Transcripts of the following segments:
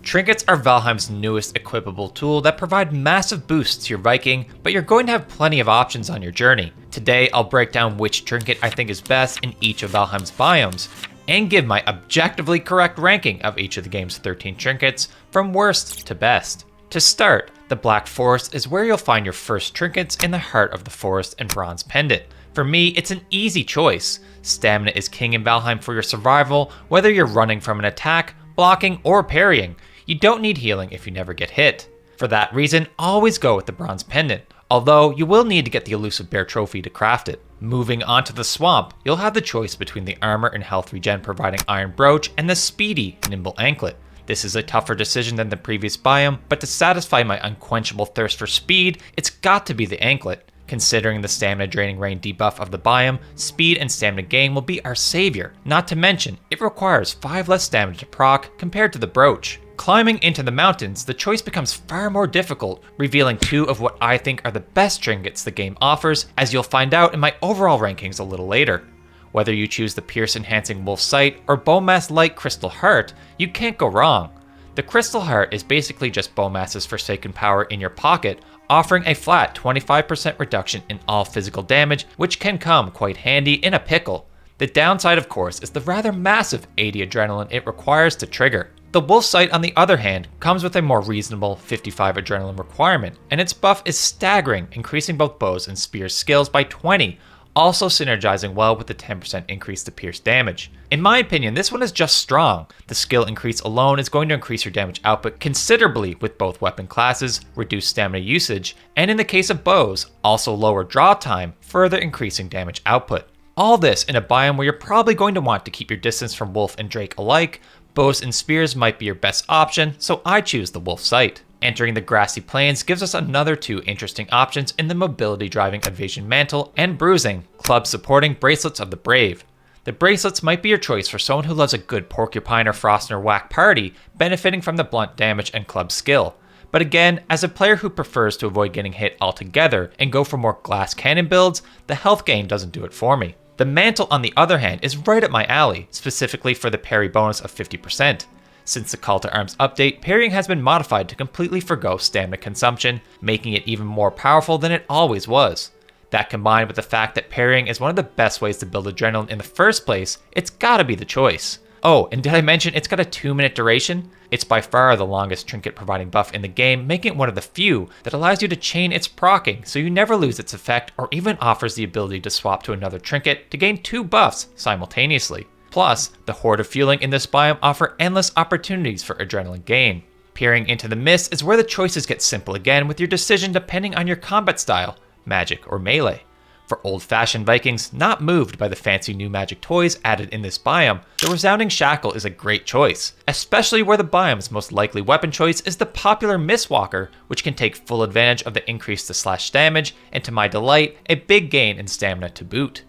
Trinkets are Valheim's newest equipable tool that provide massive boosts to your Viking, but you're going to have plenty of options on your journey. Today, I'll break down which trinket I think is best in each of Valheim's biomes, and give my objectively correct ranking of each of the game's 13 trinkets, from worst to best. To start, the Black Forest is where you'll find your first trinkets in the heart of the forest and bronze pendant. For me, it's an easy choice. Stamina is king in Valheim for your survival, whether you're running from an attack, blocking, or parrying. You don't need healing if you never get hit. For that reason, always go with the bronze pendant, although you will need to get the elusive bear trophy to craft it. Moving on to the swamp, you'll have the choice between the armor and health regen providing iron brooch and the speedy nimble anklet. This is a tougher decision than the previous biome, but to satisfy my unquenchable thirst for speed, it's got to be the anklet. Considering the stamina draining rain debuff of the biome, speed and stamina gain will be our savior. Not to mention, it requires 5 less stamina to proc compared to the brooch. Climbing into the mountains, the choice becomes far more difficult, revealing 2 of what I think are the best trinkets the game offers, as you'll find out in my overall rankings a little later. Whether you choose the Pierce Enhancing Wolf Sight or Bowmass Light Crystal Heart, you can't go wrong. The Crystal Heart is basically just Bowmass's Forsaken Power in your pocket, offering a flat 25% reduction in all physical damage, which can come quite handy in a pickle. The downside, of course, is the rather massive 80 adrenaline it requires to trigger. The Wolf Sight, on the other hand, comes with a more reasonable 55 adrenaline requirement, and its buff is staggering, increasing both bows and spears skills by 20, also synergizing well with the 10% increase to pierce damage. In my opinion, this one is just strong. The skill increase alone is going to increase your damage output considerably with both weapon classes, reduce stamina usage, and in the case of bows, also lower draw time, further increasing damage output. All this in a biome where you're probably going to want to keep your distance from wolf and drake alike. Bows and spears might be your best option, so I choose the Wolf Sight. Entering the grassy plains gives us another 2 interesting options in the mobility driving Evasion Mantle and Bruising, club supporting Bracelets of the Brave. The bracelets might be your choice for someone who loves a good Porcupine or Frost or Whack party, benefiting from the blunt damage and club skill. But again, as a player who prefers to avoid getting hit altogether and go for more glass cannon builds, the health gain doesn't do it for me. The Mantle, on the other hand, is right up my alley, specifically for the parry bonus of 50%. Since the Call to Arms update, parrying has been modified to completely forgo stamina consumption, making it even more powerful than it always was. That combined with the fact that parrying is one of the best ways to build adrenaline in the first place, it's gotta be the choice. Oh, and did I mention it's got a 2-minute duration? It's by far the longest trinket providing buff in the game, making it one of the few that allows you to chain its proccing so you never lose its effect, or even offers the ability to swap to another trinket to gain 2 buffs simultaneously. Plus, the Horde of Fueling in this biome offer endless opportunities for adrenaline gain. Peering into the mist is where the choices get simple again with your decision depending on your combat style, magic or melee. For old-fashioned Vikings not moved by the fancy new magic toys added in this biome, the Resounding Shackle is a great choice, especially where the biome's most likely weapon choice is the popular Mistwalker, which can take full advantage of the increase to slash damage, and to my delight, a big gain in stamina to boot.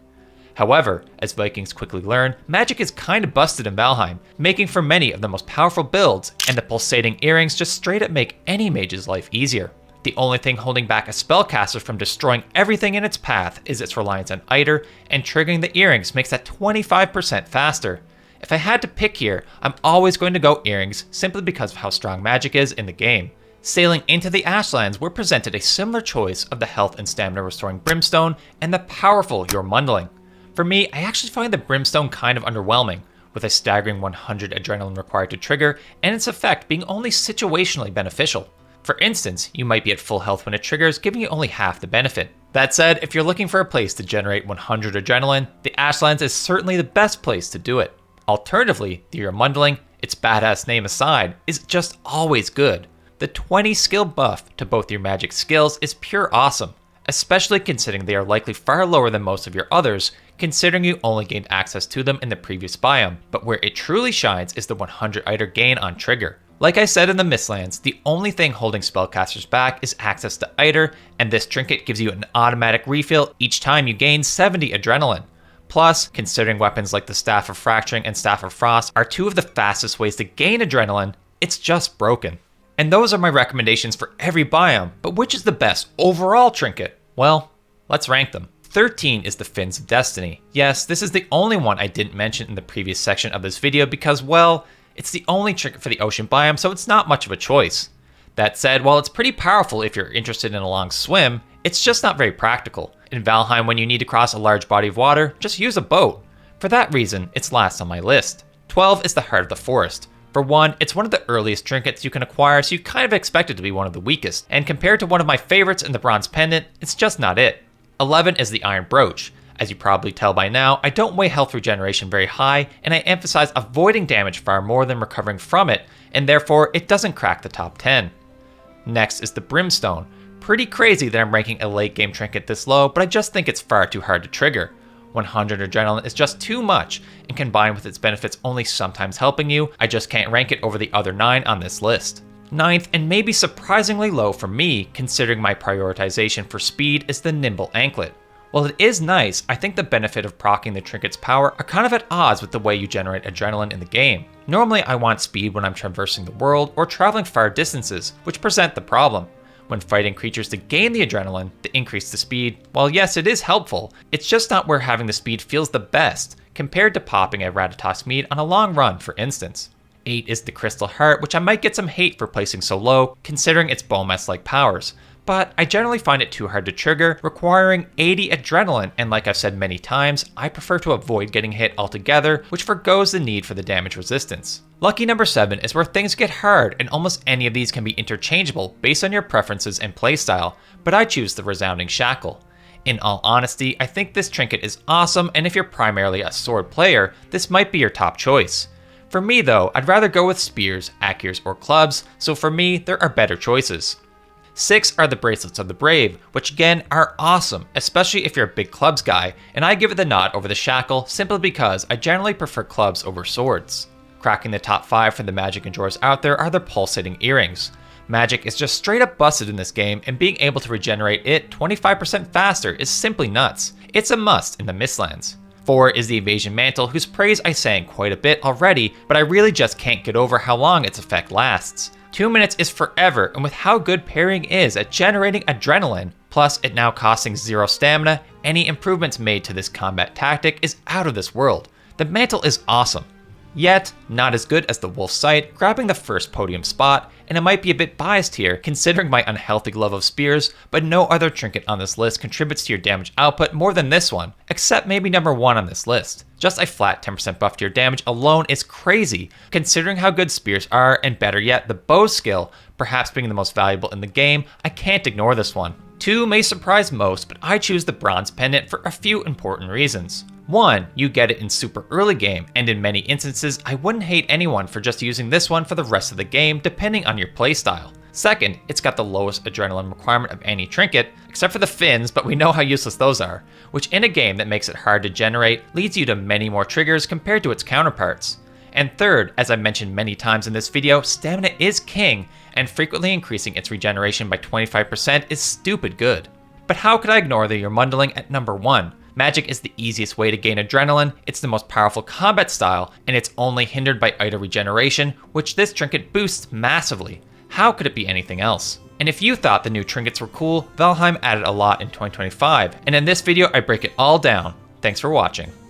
However, as Vikings quickly learn, magic is kinda busted in Valheim, making for many of the most powerful builds, and the pulsating earrings just straight up make any mage's life easier. The only thing holding back a spellcaster from destroying everything in its path is its reliance on Iter, and triggering the earrings makes that 25% faster. If I had to pick here, I'm always going to go earrings simply because of how strong magic is in the game. Sailing into the Ashlands, we're presented a similar choice of the health and stamina restoring Brimstone and the powerful Jormungandling. For me, I actually find the Brimstone kind of underwhelming, with a staggering 100 adrenaline required to trigger, and its effect being only situationally beneficial. For instance, you might be at full health when it triggers, giving you only half the benefit. That said, if you're looking for a place to generate 100 adrenaline, the Ashlands is certainly the best place to do it. Alternatively, the Jormungandling, its badass name aside, is just always good. The 20 skill buff to both your magic skills is pure awesome, especially considering they are likely far lower than most of your others, considering you only gained access to them in the previous biome, but where it truly shines is the 100 Iter gain on trigger. Like I said in the Mistlands, the only thing holding spellcasters back is access to Iter, and this trinket gives you an automatic refill each time you gain 70 adrenaline. Plus, considering weapons like the Staff of Fracturing and Staff of Frost are 2 of the fastest ways to gain adrenaline, it's just broken. And those are my recommendations for every biome, but which is the best overall trinket? Well, let's rank them. 13 is the Fins of Destiny. Yes, this is the only one I didn't mention in the previous section of this video because, well, It's the only trinket for the ocean biome, so it's not much of a choice. That said, while it's pretty powerful if you're interested in a long swim, it's just not very practical. In Valheim, when you need to cross a large body of water, just use a boat. For that reason, it's last on my list. 12 is the Heart of the Forest. For one, it's one of the earliest trinkets you can acquire, so you kind of expect it to be one of the weakest, and compared to one of my favorites in the Bronze Pendant, it's just not it. 11 is the Iron Brooch. As you probably tell by now, I don't weigh health regeneration very high, and I emphasize avoiding damage far more than recovering from it, and therefore it doesn't crack the top 10. Next is the Brimstone. Pretty crazy that I'm ranking a late game trinket this low, but I just think it's far too hard to trigger. 100 adrenaline is just too much, and combined with its benefits only sometimes helping you, I just can't rank it over the other 9 on this list. 9th, and maybe surprisingly low for me, considering my prioritization for speed, is the Nimble Anklet. While it is nice, I think the benefit of proccing the trinket's power are kind of at odds with the way you generate adrenaline in the game. Normally I want speed when I'm traversing the world or traveling far distances, which present the problem. When fighting creatures to gain the adrenaline, to increase the speed, while yes it is helpful, it's just not where having the speed feels the best, compared to popping a Ratatosk mead on a long run for instance. 8 is the Crystal Heart, which I might get some hate for placing so low, considering its Bulmas-like powers. But I generally find it too hard to trigger, requiring 80 adrenaline, and like I've said many times, I prefer to avoid getting hit altogether, which forgoes the need for the damage resistance. Lucky number 7 is where things get hard, and almost any of these can be interchangeable based on your preferences and playstyle, but I choose the Resounding Shackle. In all honesty, I think this trinket is awesome, and if you're primarily a sword player, this might be your top choice. For me though, I'd rather go with spears, aqers, or clubs, so for me, there are better choices. 6 are the Bracelets of the Brave, which again are awesome, especially if you're a big clubs guy, and I give it the nod over the shackle simply because I generally prefer clubs over swords. Cracking the top 5 for the magic enjoyers out there are the Pulsating Earrings. Magic is just straight up busted in this game, and being able to regenerate it 25% faster is simply nuts. It's a must in the Mistlands. 4 is the Evasion Mantle, whose praise I sang quite a bit already, but I really just can't get over how long its effect lasts. 2 minutes is forever, and with how good parrying is at generating adrenaline, plus it now costing 0 stamina, any improvements made to this combat tactic is out of this world. The mantle is awesome. Yet, not as good as the Wolf's Sight, grabbing the first podium spot, and I might be a bit biased here considering my unhealthy love of spears, but no other trinket on this list contributes to your damage output more than this one, except maybe number 1 on this list. Just a flat 10% buff to your damage alone is crazy, considering how good spears are, and better yet, the bow skill, perhaps being the most valuable in the game, I can't ignore this one. 2 may surprise most, but I choose the Bronze Pendant for a few important reasons. 1, you get it in super early game, and in many instances, I wouldn't hate anyone for just using this one for the rest of the game depending on your playstyle. Second, it's got the lowest adrenaline requirement of any trinket, except for the fins, but we know how useless those are, which in a game that makes it hard to generate, leads you to many more triggers compared to its counterparts. And third, as I mentioned many times in this video, stamina is king, and frequently increasing its regeneration by 25% is stupid good. But how could I ignore the Jormungandling at number 1? Magic is the easiest way to gain adrenaline, it's the most powerful combat style, and it's only hindered by item regeneration, which this trinket boosts massively. How could it be anything else? And if you thought the new trinkets were cool, Valheim added a lot in 2025, and in this video I break it all down. Thanks for watching.